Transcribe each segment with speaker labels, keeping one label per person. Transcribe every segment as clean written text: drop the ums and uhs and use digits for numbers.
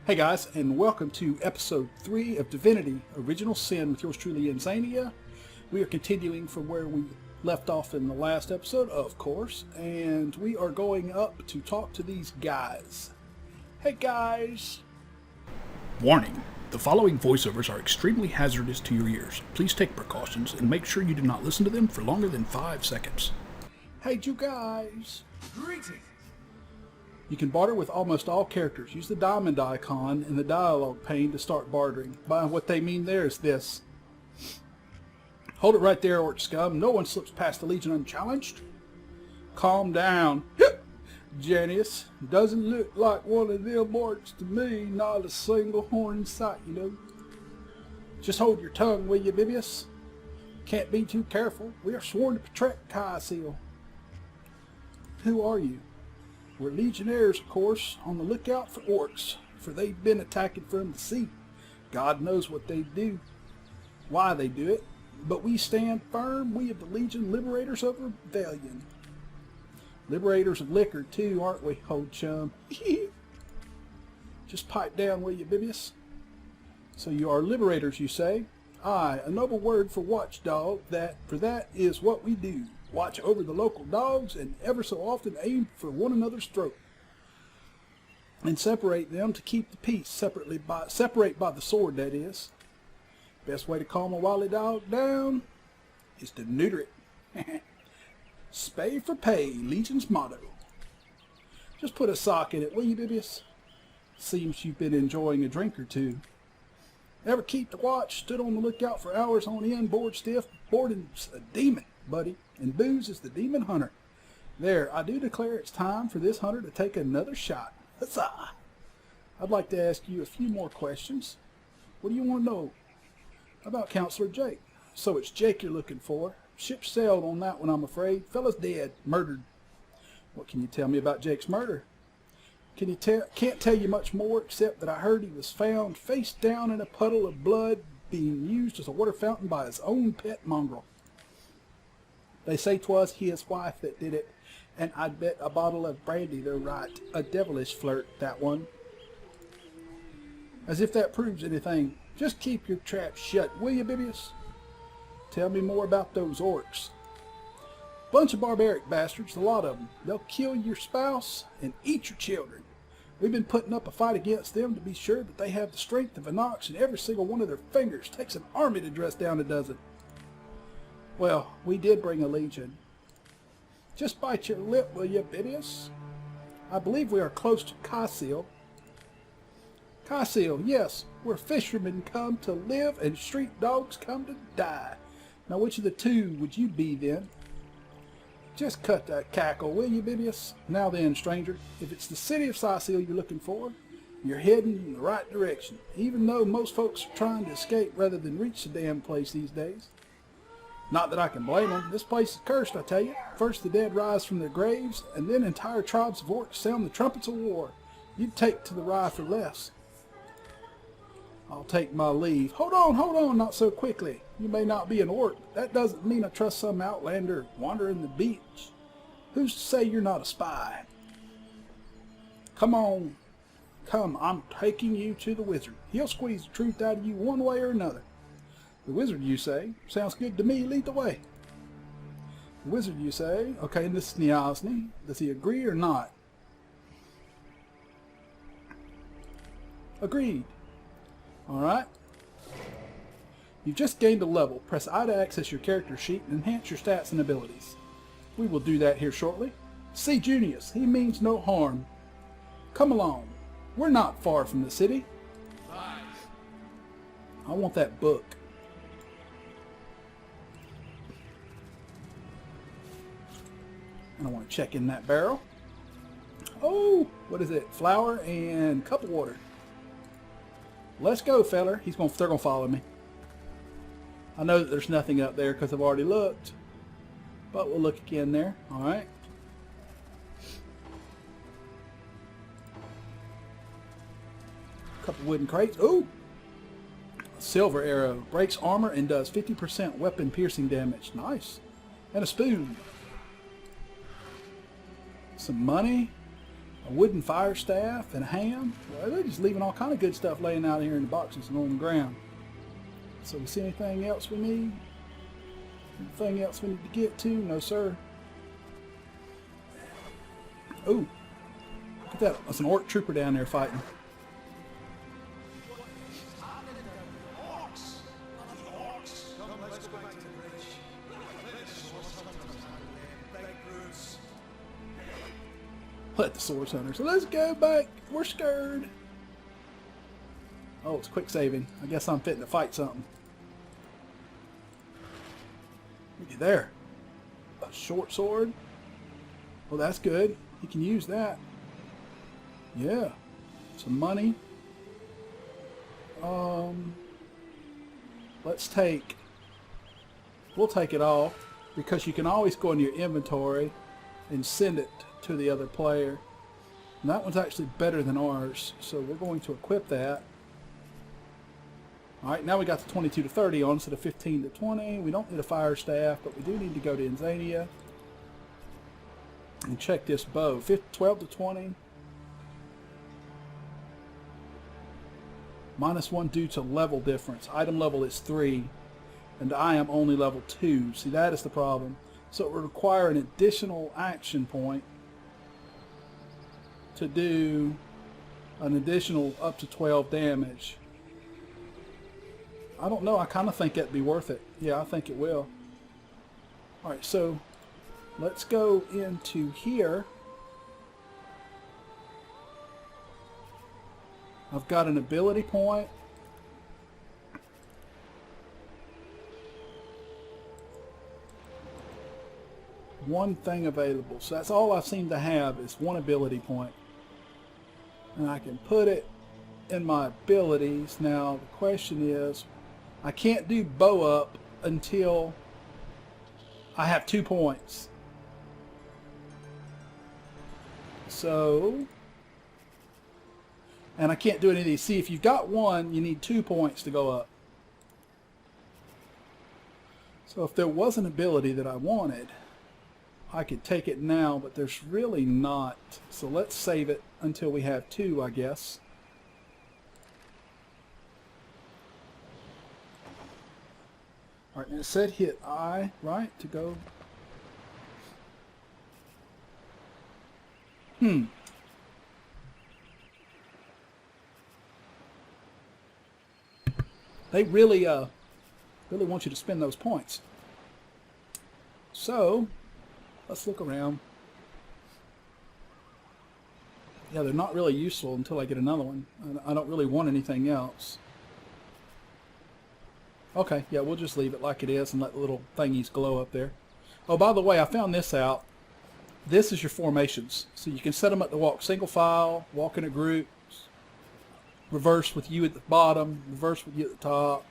Speaker 1: Hey guys, and welcome to episode 3 of Divinity, Original Sin with yours truly, Inzainia. We are continuing from where we left off in the last episode, of course, and we are going up to talk to these guys. Hey guys! Warning, the following voiceovers are extremely hazardous to your ears. Please take precautions and make sure you do not listen to them for longer than 5 seconds. Hey you guys!
Speaker 2: Greetings!
Speaker 1: You can barter with almost all characters. Use the diamond icon in the dialog pane to start bartering. By what they mean there is this. Hold it right there, orc scum. No one slips past the Legion unchallenged. Calm down. Janius, doesn't look like one of them orcs to me. Not a single horn in sight, you know. Just hold your tongue, will you, Bibius? Can't be too careful. We are sworn to protect Cyseal. Who are you? We're legionnaires, of course, on the lookout for orcs, for they've been attacking from the sea. God knows what they do, why they do it, but we stand firm. We of the Legion, liberators of rebellion. Liberators of liquor, too, aren't we, old chum? Just pipe down, will you, Bibius? So you are liberators, you say? Aye, a noble word for watchdog, for that is what we do. Watch over the local dogs and ever so often aim for one another's throat. And separate them to keep the peace, separate by the sword, that is. Best way to calm a wily dog down is to neuter it. Spay for pay, Legion's motto. Just put a sock in it, will you, Bibius? Seems you've been enjoying a drink or two. Ever keep the watch, stood on the lookout for hours on end, bored stiff, boredom's a demon, buddy, and booze is the demon hunter. There, I do declare it's time for this hunter to take another shot. Huzzah! I'd like to ask you a few more questions. What do you want to know about Counselor Jake? So it's Jake you're looking for. Ship sailed on that one, I'm afraid. Fella's dead, murdered. What can you tell me about Jake's murder? Can't tell you much more except that I heard he was found face down in a puddle of blood being used as a water fountain by his own pet mongrel. They say 'twas his wife that did it, and I'd bet a bottle of brandy they're right. A devilish flirt, that one. As if that proves anything. Just keep your trap shut, will you, Bibius? Tell me more about those orcs. Bunch of barbaric bastards, a lot of them. They'll kill your spouse and eat your children. We've been putting up a fight against them to be sure that they have the strength of an ox and every single one of their fingers. Takes an army to dress down a dozen. Well, we did bring a legion. Just bite your lip, will you, Bibius? I believe we are close to Cyseal. Cyseal, yes, where fishermen come to live and street dogs come to die. Now which of the two would you be then? Just cut that cackle, will you, Bibius? Now then, stranger, if it's the city of Cyseal you're looking for, you're heading in the right direction, even though most folks are trying to escape rather than reach the damn place these days. Not that I can blame them. This place is cursed, I tell you. First the dead rise from their graves, and then entire tribes of orcs sound the trumpets of war. You'd take to the rye for less. I'll take my leave. Hold on, not so quickly. You may not be an orc, but that doesn't mean I trust some outlander wandering the beach. Who's to say you're not a spy? Come on. Come, I'm taking you to the wizard. He'll squeeze the truth out of you one way or another. The wizard, you say? Sounds good to me. Lead the way. The wizard, you say? Okay, this is Niasny. Does he agree or not? Agreed. Alright. You've just gained a level. Press I to access your character sheet and enhance your stats and abilities. We will do that here shortly. See Junius. He means no harm. Come along. We're not far from the city. I want that book. And I want to check in that barrel. Oh, what is it? Flour and cup of water. Let's go, feller. They're gonna follow me. I know that there's nothing up there because I've already looked, but we'll look again there. All right. Couple wooden crates. Ooh, a silver arrow breaks armor and does 50% weapon piercing damage. Nice. And a spoon. Some money. a wooden fire staff, and a ham. Well, they're just leaving all kind of good stuff laying out here in the boxes and on the ground. So we see anything else we need? Anything else we need to get to? No, sir. Oh, look at that. That's an orc trooper down there fighting. Let the source hunter. So let's go back. We're scared. Oh, it's quick saving. I guess I'm fitting to fight something. Looky there. A short sword. Well, that's good. He can use that. Yeah. Some money. Let's take. We'll take it all because you can always go into your inventory and send it to the other player. And that one's actually better than ours, so we're going to equip that. Alright, now we got the 22 to 30 on instead of 15 to 20. We don't need a fire staff, but we do need to go to Inzainia and check this bow. 12 to 20. -1 due to level difference. Item level is 3, and I am only level 2. See, that is the problem. So it would require an additional action point to do an additional up to 12 damage. I don't know. I kind of think that'd be worth it. Yeah, I think it will. Alright, so let's go into here. I've got an ability point. One thing available. So that's all I seem to have is one ability point. And I can put it in my abilities. Now the question is, I can't do bow up until I have 2 points. So, and I can't do any of these. See, if you've got 1, you need 2 points to go up. So if there was an ability that I wanted, I could take it now, but there's really not. So let's save it until we have 2, I guess. Alright, and it said hit I, right, to go. They really want you to spend those points. So let's look around. Yeah, they're not really useful until I get another one. I don't really want anything else. Okay, yeah, we'll just leave it like it is and let the little thingies glow up there. Oh, by the way, I found this out. This is your formations. So you can set them up to walk single file, walk in a group, reverse with you at the bottom, reverse with you at the top,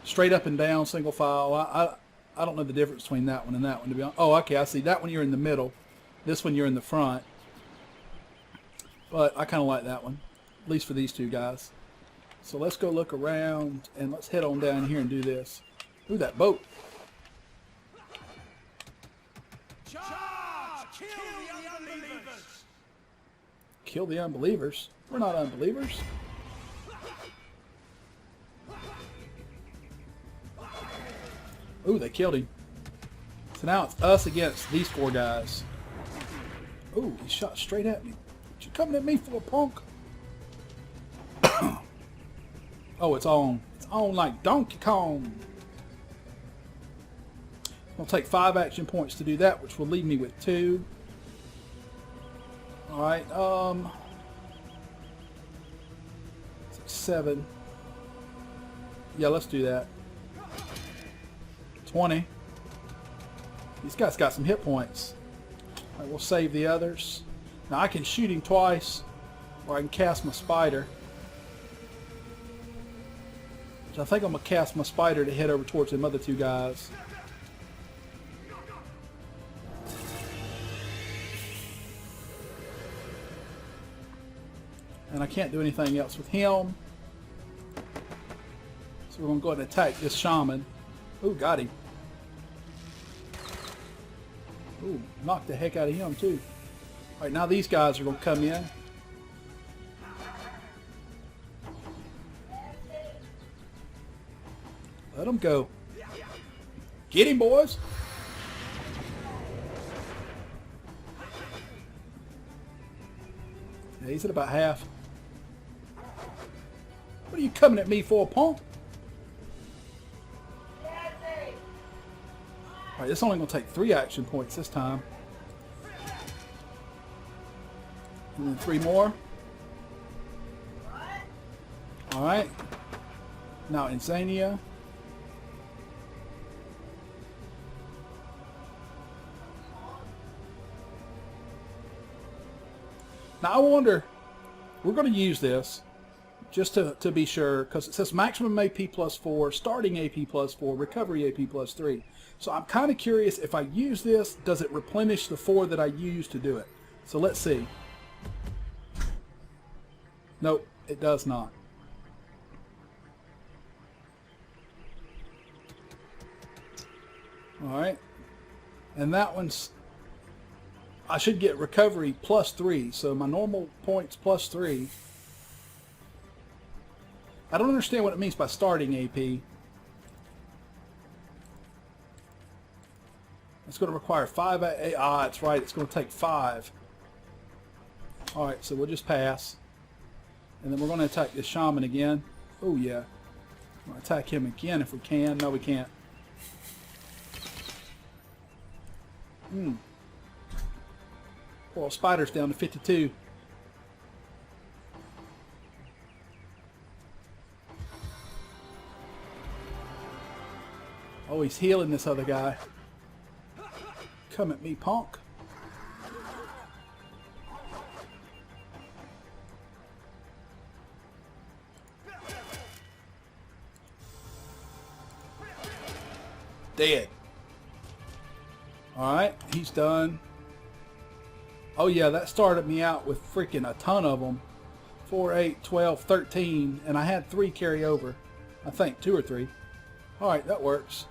Speaker 1: straight up and down single file. I don't know the difference between that one and that one, to be honest. Oh, okay, I see. That one you're in the middle. This one you're in the front. But I kind of like that one, at least for these two guys. So let's go look around, and let's head on down here and do this. Ooh, that boat.
Speaker 2: Charge! Kill the unbelievers!
Speaker 1: Kill the unbelievers? We're not unbelievers. Ooh, they killed him. So now it's us against these 4 guys. Ooh, he shot straight at me. What you coming at me for, punk? Oh, it's on. It's on like Donkey Kong. I'll take 5 action points to do that, which will leave me with 2. Alright, 7. Yeah, let's do that. 20. These guys got some hit points. Alright, we'll save the others. Now I can shoot him twice, or I can cast my spider. So I think I'm going to cast my spider to head over towards them other 2 guys. And I can't do anything else with him. So we're going to go ahead and attack this shaman. Ooh, got him. Ooh, knocked the heck out of him too. Alright, now these guys are going to come in. Let them go. Get him, boys! Yeah, he's at about half. What are you coming at me for, punk? Alright, this is only going to take 3 action points this time. And then 3 more. Alright. Now Inzainia. Now I wonder, we're going to use this just to be sure, because it says maximum AP plus 4, starting AP plus 4, recovery AP plus 3. So I'm kind of curious, if I use this, does it replenish the 4 that I used to do it? So let's see. Nope, it does not. Alright. And that one's... I should get recovery plus 3, so my normal points plus 3. I don't understand what it means by starting AP. It's going to require 5 AA. Ah, it's right. It's going to take 5. Alright, so we'll just pass. And then we're going to attack this shaman again. Oh, yeah. We're going to attack him again if we can. No, we can't. Poor old spider's down to 52. Oh, he's healing this other guy. Come at me, punk. Dead. Alright, he's done. Oh yeah, that started me out with freaking a ton of them. 4, 8, 12, 13, and I had 3 carry over. I think 2 or 3. Alright, that works.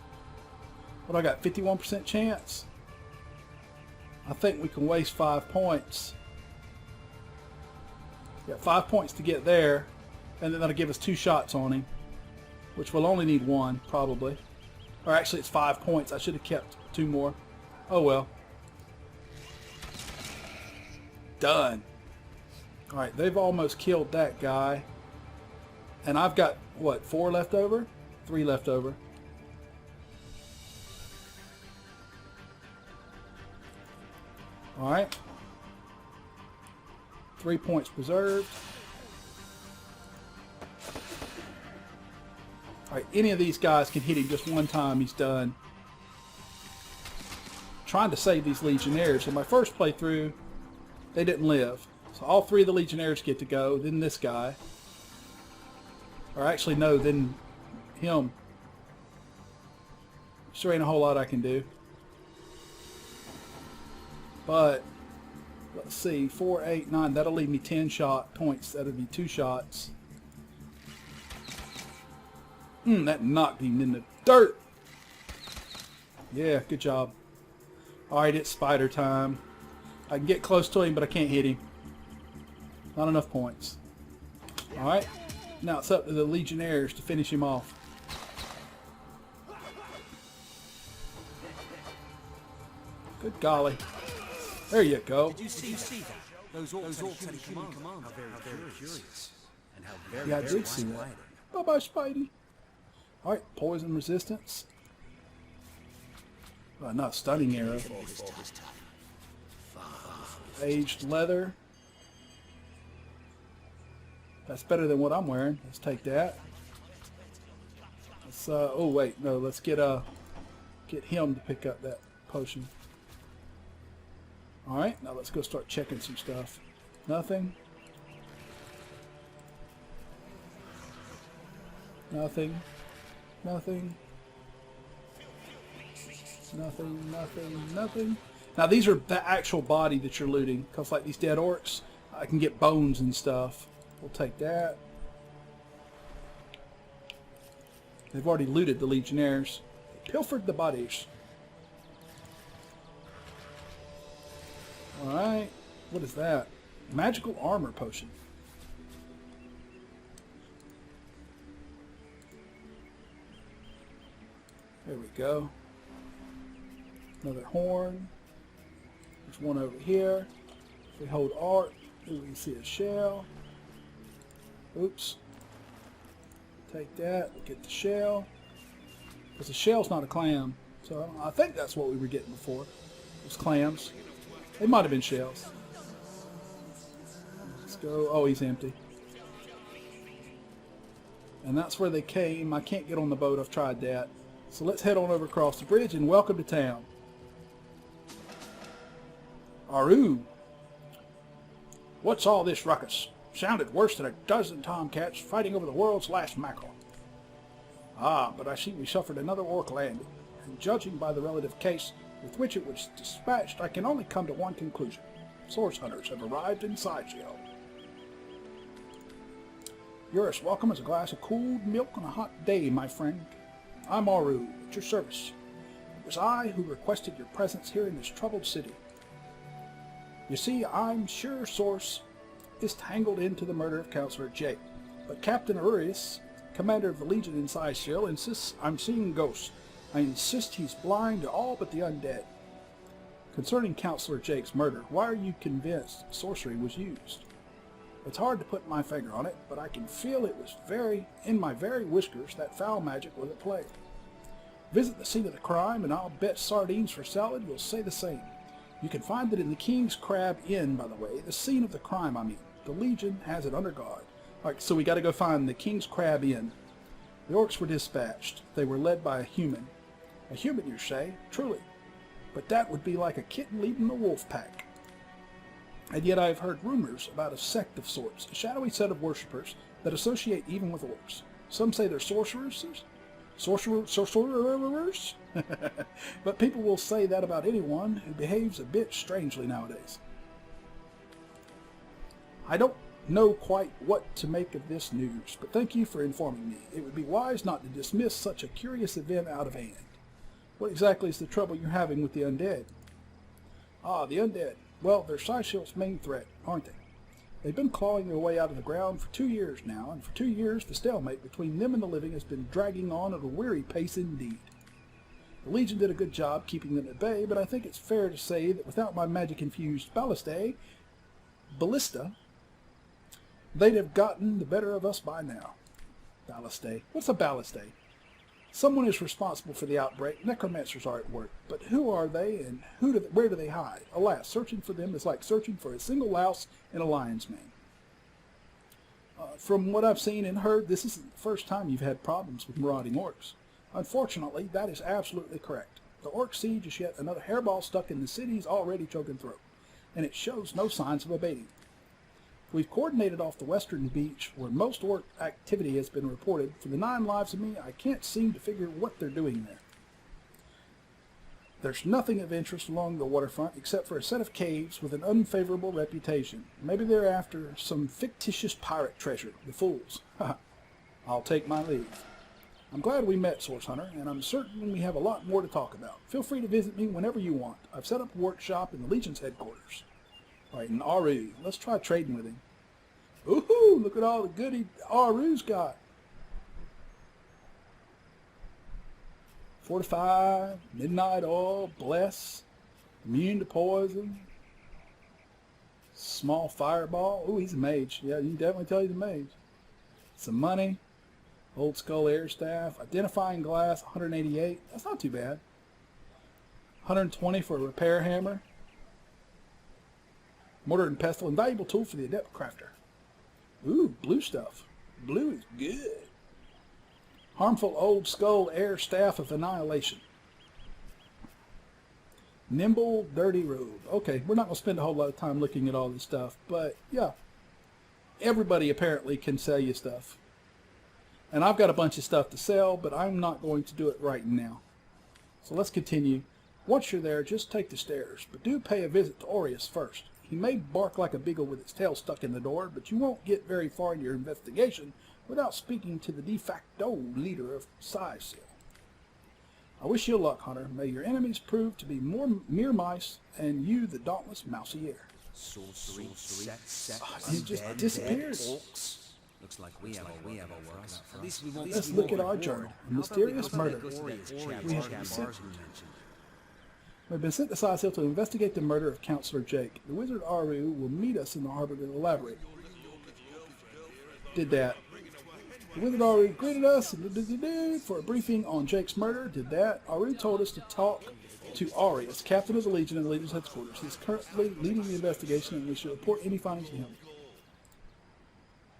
Speaker 1: What I got, 51% chance? I think we can waste 5 points. Got 5 points to get there, and then that'll give us 2 shots on him, which we'll only need 1, probably. Or actually, it's 5 points. I should have kept 2 more. Oh well. Done. Alright, they've almost killed that guy. And I've got, what, 4 left over? 3 left over. Alright. 3 points preserved. Alright, any of these guys can hit him just one time, he's done. Trying to save these legionnaires. In my first playthrough, they didn't live. So all 3 of the legionnaires get to go, then this guy. Or actually no, then him. Sure ain't a whole lot I can do. But let's see, 4, 8, 9, that'll leave me 10 shot points. That'll be 2 shots. That knocked him in the dirt. Yeah, good job. Alright, it's spider time. I can get close to him, but I can't hit him. Not enough points. Alright, now it's up to the legionnaires to finish him off. Good golly. There you go.
Speaker 3: Did you see that? Those orcs in command are very curious. And how very,
Speaker 1: Yeah, I did see that. Bye-bye, Spidey. Alright, poison resistance. Not stunning arrow. Aged leather. That's better than what I'm wearing. Let's take that. Let's, oh wait, no, let's get him to pick up that potion. Alright, now let's go start checking some stuff. Nothing. Nothing. Nothing. Nothing, nothing, nothing. Now these are the actual body that you're looting, because like these dead orcs, I can get bones and stuff. We'll take that. They've already looted the legionnaires. Pilfered the bodies. Alright. What is that? Magical armor potion. There we go. Another horn. There's one over here. If we hold Alt, we can see a shell. Oops. Take that. We'll get the shell. Because the shell's not a clam. So I think that's what we were getting before. It was clams. They might have been shells. Let's go. Oh, he's empty. And that's where they came. I can't get on the boat. I've tried that. So let's head on over across the bridge and welcome to town. Aru. What's all this ruckus? Sounded worse than a dozen tomcats fighting over the world's last mackerel. Ah, but I see we suffered another orc landing, and judging by the relative case with which it was dispatched, I can only come to one conclusion. Source hunters have arrived in Cyseal. You're as welcome as a glass of cooled milk on a hot day, my friend. I'm Aru, at your service. It was I who requested your presence here in this troubled city. You see, I'm sure Source is tangled into the murder of Councillor Jake, but Captain Arius, commander of the Legion in Cyseal, insists I'm seeing ghosts. I insist he's blind to all but the undead. Concerning Councillor Jake's murder, why are you convinced sorcery was used? It's hard to put my finger on it, but I can feel it was in my very whiskers that foul magic was at play. Visit the scene of the crime, and I'll bet sardines for salad you'll say the same. You can find it in the King's Crab Inn, by the way, the scene of the crime, I mean. The Legion has it under guard. Alright, so we got to go find the King's Crab Inn. The orcs were dispatched. They were led by a human. A human, you say? Truly. But that would be like a kitten leading a wolf pack. And yet I have heard rumors about a sect of sorts, a shadowy set of worshippers that associate even with orcs. Some say they're sorcerers. Sorcerers? But people will say that about anyone who behaves a bit strangely nowadays. I don't know quite what to make of this news, but thank you for informing me. It would be wise not to dismiss such a curious event out of hand. What exactly is the trouble you're having with the undead? Ah, the undead. Well, they're Cyseal's main threat, aren't they? They've been clawing their way out of the ground for 2 years now, and for 2 years the stalemate between them and the living has been dragging on at a weary pace indeed. The Legion did a good job keeping them at bay, but I think it's fair to say that without my magic-infused ballista, they'd have gotten the better of us by now. Ballista. What's a ballista? Someone is responsible for the outbreak. Necromancers are at work. But who are they, and where do they hide? Alas, searching for them is like searching for a single louse in a lion's mane. From what I've seen and heard, this isn't the first time you've had problems with marauding orcs. Unfortunately, that is absolutely correct. The orc siege is yet another hairball stuck in the city's already choking throat, and it shows no signs of abating. We've coordinated off the western beach where most orc activity has been reported. For the 9 lives of me, I can't seem to figure what they're doing there. There's nothing of interest along the waterfront except for a set of caves with an unfavorable reputation. Maybe they're after some fictitious pirate treasure, the fools. I'll take my leave. I'm glad we met, Source Hunter, and I'm certain we have a lot more to talk about. Feel free to visit me whenever you want. I've set up a workshop in the Legion's headquarters. Right, and Aru. Let's try trading with him. Ooh, look at all the goodies Aru's got. Fortify, Midnight Oil, Bless, Immune to Poison, Small Fireball. Ooh, he's a mage. Yeah, you can definitely tell he's a mage. Some money, Old Skull Air Staff, Identifying Glass, 188. That's not too bad. 120 for a Repair Hammer. Mortar and Pestle, invaluable tool for the Adept Crafter. Ooh, blue stuff. Blue is good. Harmful Old Skull Air Staff of Annihilation. Nimble Dirty Robe. Okay, we're not going to spend a whole lot of time looking at all this stuff, but yeah. Everybody apparently can sell you stuff. And I've got a bunch of stuff to sell, but I'm not going to do it right now. So let's continue. Once you're there, just take the stairs, but do pay a visit to Aureus first. He may bark like a beagle with its tail stuck in the door, but you won't get very far in your investigation without speaking to the de facto leader of Cyseal. I wish you luck, Hunter. May your enemies prove to be more mere mice, and you the dauntless Mousier.
Speaker 3: Sorcery, sex,
Speaker 1: He just disappeared.
Speaker 3: orcs. Looks like we have a work. At least we won't.
Speaker 1: Let's look at our journal. A mysterious murder. We've been sent to Cyseal to investigate the murder of Counselor Jake. The wizard Aru will meet us in the harbor to elaborate. Did that. The wizard Aru greeted us for a briefing on Jake's murder. Did that. Aru told us to talk to Arius, captain of the Legion and the Legion's headquarters. He's currently leading the investigation and we should report any findings to him.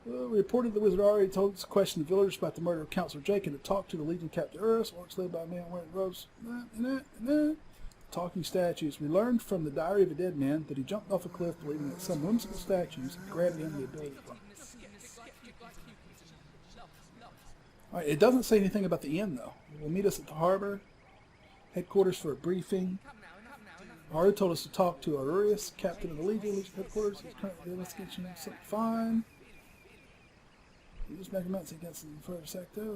Speaker 1: We reported the wizard Aru told us to question the villagers about the murder of Counselor Jake and to talk to the Legion captain Urus, orcs led by a man wearing robes. Talking statues. We learned from the diary of a dead man that he jumped off a cliff believing that some whimsical statues had granted him the ability to fly. Alright, it doesn't say anything about the inn though. We'll meet us at the harbor headquarters for a briefing. Aru told us to talk to Arius, captain of the Legion headquarters. He's currently investigating something fine. He just making mounts against the further sector.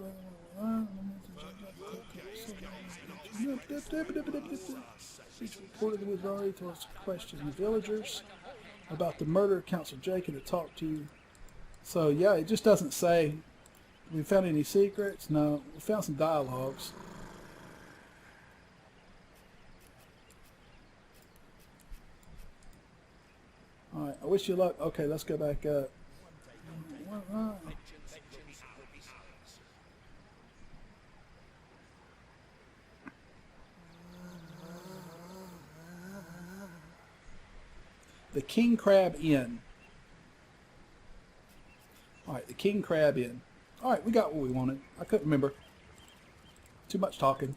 Speaker 1: Each reported the wizard Aru told us to question the villagers about the murder of Counselor Jake and to talk to. So yeah, it just doesn't say we found any secrets. No, we found some dialogues. Alright, I wish you luck. Okay, let's go back up. The King Crab Inn. Alright, the King Crab Inn. Alright, we got what we wanted. I couldn't remember. Too much talking.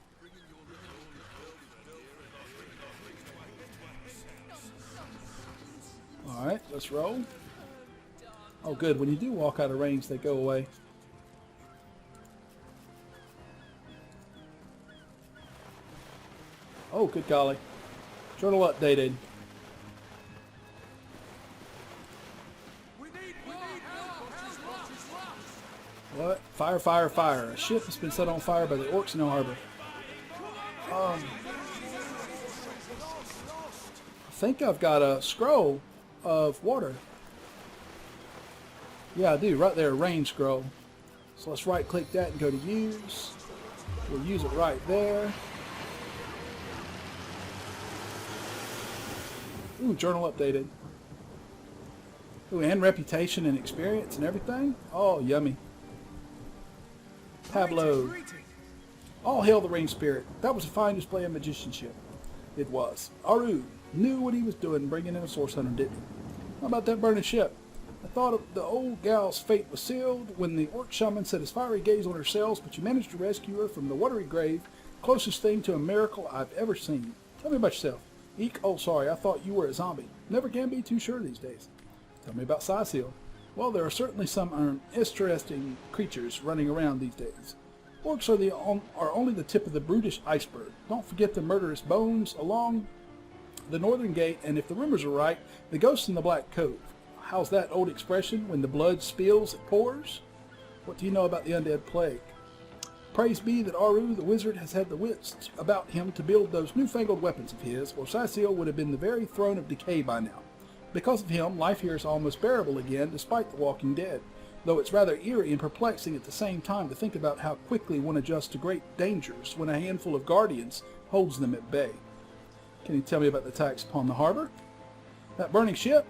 Speaker 1: Alright, let's roll. Oh good, when you do walk out of range they go away. Oh good golly. Journal updated. What? Fire, fire, fire. A ship has been set on fire by the orcs in the harbor. I think I've got a scroll of water. Yeah, I do. Right there, range scroll. So let's right click that and go to use. We'll use it right there. Ooh, journal updated. Ooh, and reputation and experience and everything. Oh, yummy. Tableau. All hail the rain spirit. That was a fine display of magicianship. It was. Aru knew what he was doing, bringing in a source hunter, didn't he? How about that burning ship? I thought the old gal's fate was sealed when the orc shaman set his fiery gaze on her cells, but you managed to rescue her from the watery grave. Closest thing to a miracle I've ever seen. Tell me about yourself. Eek, oh sorry, I thought you were a zombie. Never can be too sure these days. Tell me about Cyseal. Well, there are certainly some interesting creatures running around these days. Orcs are only the tip of the brutish iceberg. Don't forget the murderous bones along the northern gate, and if the rumors are right, the ghosts in the Black Cove. How's that old expression, when the blood spills, it pours? What do you know about the undead plague? Praise be that Aru, the wizard, has had the wits about him to build those newfangled weapons of his, or Cyseal would have been the very throne of decay by now. Because of him, life here is almost bearable again, despite the walking dead, though it's rather eerie and perplexing at the same time to think about how quickly one adjusts to great dangers when a handful of guardians holds them at bay. Can you tell me about the attacks upon the harbor? That burning ship?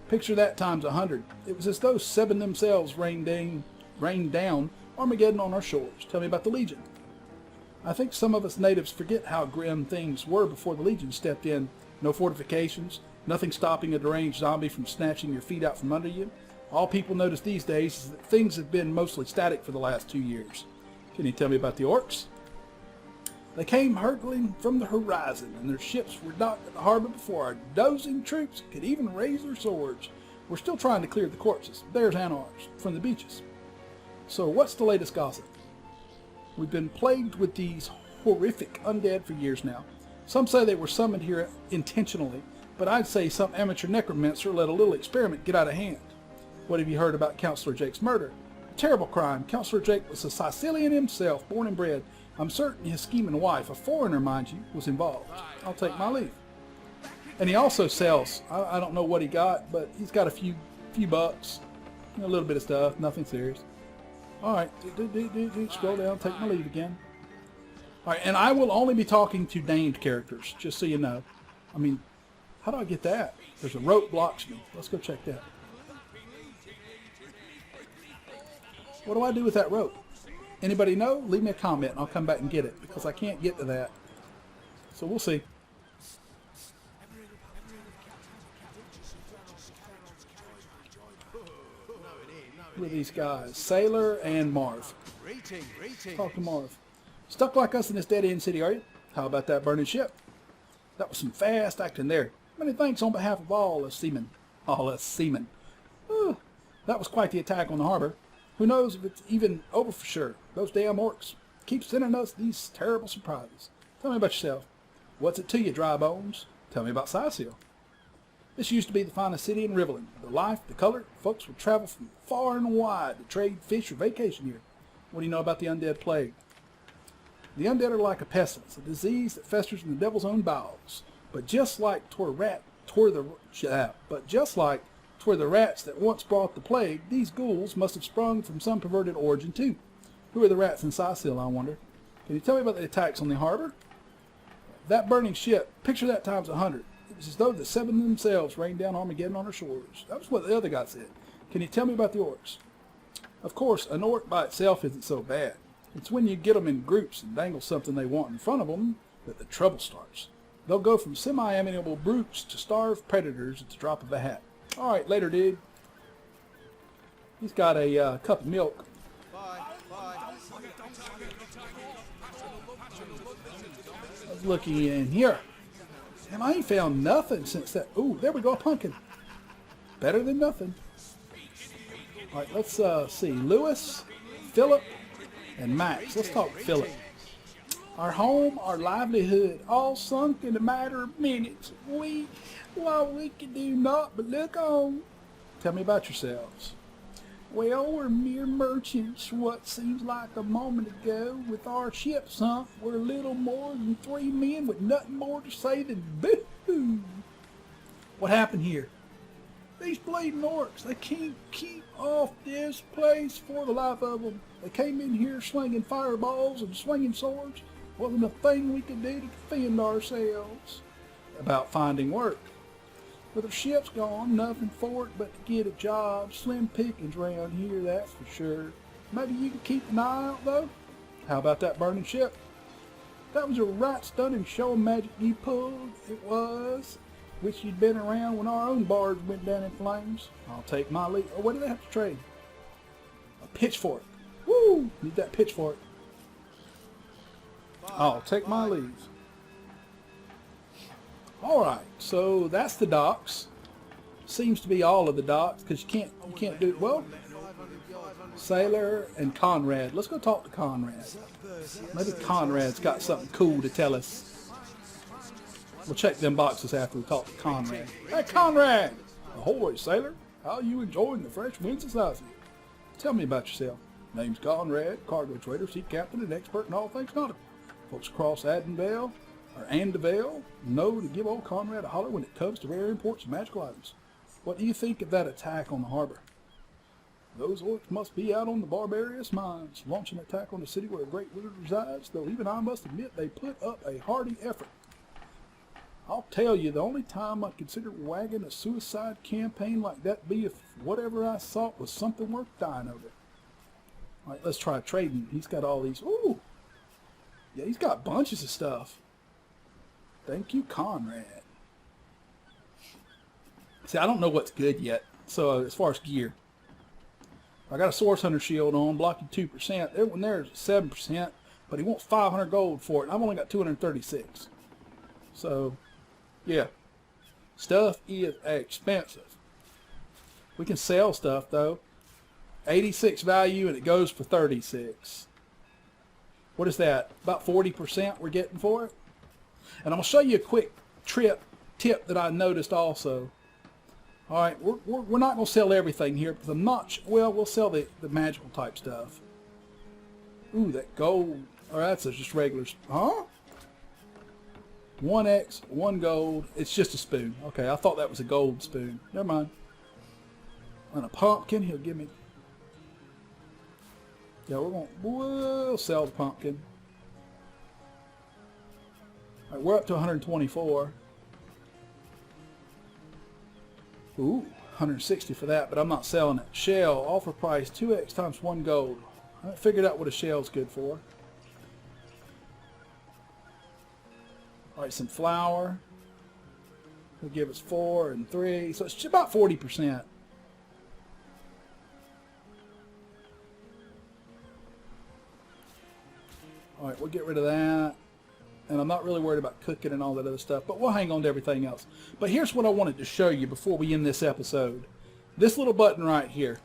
Speaker 1: Picture that times 100. It was as though Seven themselves rained down Armageddon on our shores. Tell me about the Legion. I think some of us natives forget how grim things were before the Legion stepped in. No fortifications, nothing stopping a deranged zombie from snatching your feet out from under you. All people notice these days is that things have been mostly static for the last 2 years. Can you tell me about the orcs? They came hurtling from the horizon, and their ships were docked at the harbor before our dozing troops could even raise their swords. We're still trying to clear the corpses, theirs and ours, from the beaches. So what's the latest gossip? We've been plagued with these horrific undead for years now. Some say they were summoned here intentionally, but I'd say some amateur necromancer let a little experiment get out of hand. What have you heard about Counselor Jake's murder? A terrible crime. Counselor Jake was a Cysealian himself, born and bred. I'm certain his scheming wife, a foreigner mind you, was involved. I'll take my leave. And he also sells. I don't know what he got, but he's got a few bucks. A little bit of stuff, nothing serious. Alright, scroll down, take my leave again. Alright, and I will only be talking to named characters, just so you know. I mean, how do I get that? There's a rope blocks me. Let's go check that. What do I do with that rope? Anybody know? Leave me a comment and I'll come back and get it, because I can't get to that. So we'll see. Who are these guys? Sailor and Marv. Talk to Marv. Stuck like us in this dead-end city, are you? How about that burning ship? That was some fast acting there. Many thanks on behalf of all us seamen. All us seamen. That was quite the attack on the harbor. Who knows if it's even over for sure. Those damn orcs keep sending us these terrible surprises. Tell me about yourself. What's it to you, dry bones? Tell me about Cyseal. This used to be the finest city in Riverland. The life, the color, folks would travel from far and wide to trade fish or vacation here. What do you know about the undead plague? The undead are like a pestilence, a disease that festers in the devil's own bowels. But just like toward the rats that once brought the plague, these ghouls must have sprung from some perverted origin too. Who are the rats in Cyseal, I wonder? Can you tell me about the attacks on the harbor? That burning ship, picture that times 100. It was as though the seven themselves rained down Armageddon on our shores. That was what the other guy said. Can you tell me about the orcs? Of course, an orc by itself isn't so bad. It's when you get them in groups and dangle something they want in front of them that the trouble starts. They'll go from semi-amiable brutes to starved predators at the drop of a hat. All right, later, dude. He's got a cup of milk. I was looking in here. Damn, I ain't found nothing since that. Ooh, there we go, a pumpkin. Better than nothing. All right, let's see. Lewis, Philip, and Max. Let's talk Philip. Our home, our livelihood, all sunk in a matter of minutes. We can do naught but look on. Tell me about yourselves. Well, we're mere merchants. What seems like a moment ago, with our ship sunk, we're little more than 3 men with nothing more to say than boo-hoo. What happened here? These bleeding orcs, they can't keep off this place for the life of them. They came in here slinging fireballs and swinging swords. Wasn't a thing we could do to defend ourselves. About finding work. With our ship's gone, nothing for it but to get a job. Slim pickings around here, that's for sure. Maybe you can keep an eye out, though? How about that burning ship? That was a right stunning show of magic you pulled. It was. Wish you'd been around when our own barge went down in flames. I'll take my leave. Oh, what do they have to trade? A pitchfork. Woo! Need that pitchfork. I'll take my leave. Alright, so that's the docks. Seems to be all of the docks, because you can't do it. Well, Sailor and Conrad. Let's go talk to Conrad. Maybe Conrad's got something cool to tell us. We'll check them boxes after we talk to Conrad. Hey, Conrad! Ahoy, Sailor. How are you enjoying the fresh winds of Cyseal? Tell me about yourself. Name's Conrad, cargo trader, sea captain, and expert in all things nautical. Folks across Andevale know to give old Conrad a holler when it comes to rare imports and magical items. What do you think of that attack on the harbor? Those orcs must be out on the barbarous mines, launching an attack on the city where a great wizard resides, though even I must admit they put up a hardy effort. I'll tell you, the only time I'd consider wagging a suicide campaign like that be if whatever I sought was something worth dying over. All right, let's try trading. He's got all these. Ooh! Yeah, he's got bunches of stuff. Thank you, Conrad. See, I don't know what's good yet. So, as far as gear. I got a Source Hunter shield on, blocking 2%. That one there is 7%, but he wants 500 gold for it. I've only got 236. So, yeah. Stuff is expensive. We can sell stuff, though. 86 value, and it goes for 36. What is that? About 40% we're getting for it? And I'm going to show you a quick tip that I noticed also. Alright, we're not going to sell everything here, because I'm not well, we'll sell the magical type stuff. Ooh, that gold. Or that's just regular. Huh? 1X, 1 gold. It's just a spoon. Okay, I thought that was a gold spoon. Never mind. And a pumpkin, he'll give me. Yeah, we'll sell the pumpkin. All right, we're up to 124. Ooh, 160 for that, but I'm not selling it. Shell, offer price 2X times 1 gold. I haven't figured out what a shell's good for. All right, some flour. He'll give us 4 and 3, so it's about 40%. All right, we'll get rid of that. And I'm not really worried about cooking and all that other stuff, but we'll hang on to everything else. But here's what I wanted to show you before we end this episode. This little button right here.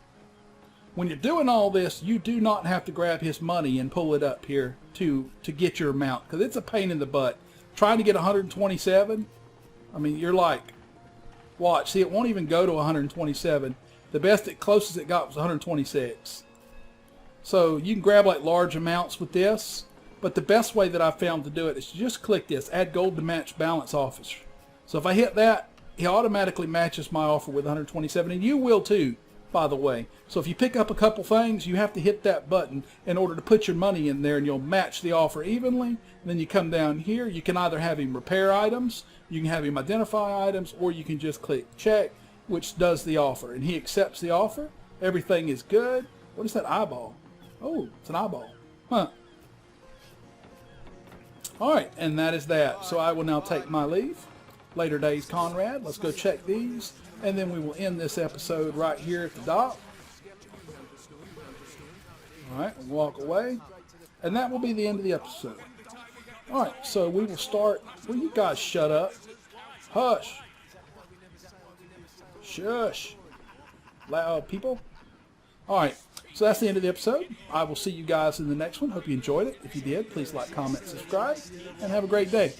Speaker 1: When you're doing all this, you do not have to grab his money and pull it up here to get your amount, because it's a pain in the butt. Trying to get 127, I mean, you're like, watch, see, it won't even go to 127. The best, closest it got was 126. So you can grab like large amounts with this. But the best way that I've found to do it is to just click this, add gold to match balance offers. So if I hit that, he automatically matches my offer with 127, and you will too, by the way. So if you pick up a couple things, you have to hit that button in order to put your money in there, and you'll match the offer evenly. And then you come down here, you can either have him repair items, you can have him identify items, or you can just click check, which does the offer. And he accepts the offer. Everything is good. What is that eyeball? Oh, it's an eyeball. Huh. Alright, and that is that. So I will now take my leave. Later days, Conrad. Let's go check these. And then we will end this episode right here at the dock. Alright, we'll walk away. And that will be the end of the episode. Alright, so we will start. Will you guys shut up? Hush. Shush. Loud people. Alright, so that's the end of the episode. I will see you guys in the next one. Hope you enjoyed it. If you did, please like, comment, subscribe, and have a great day.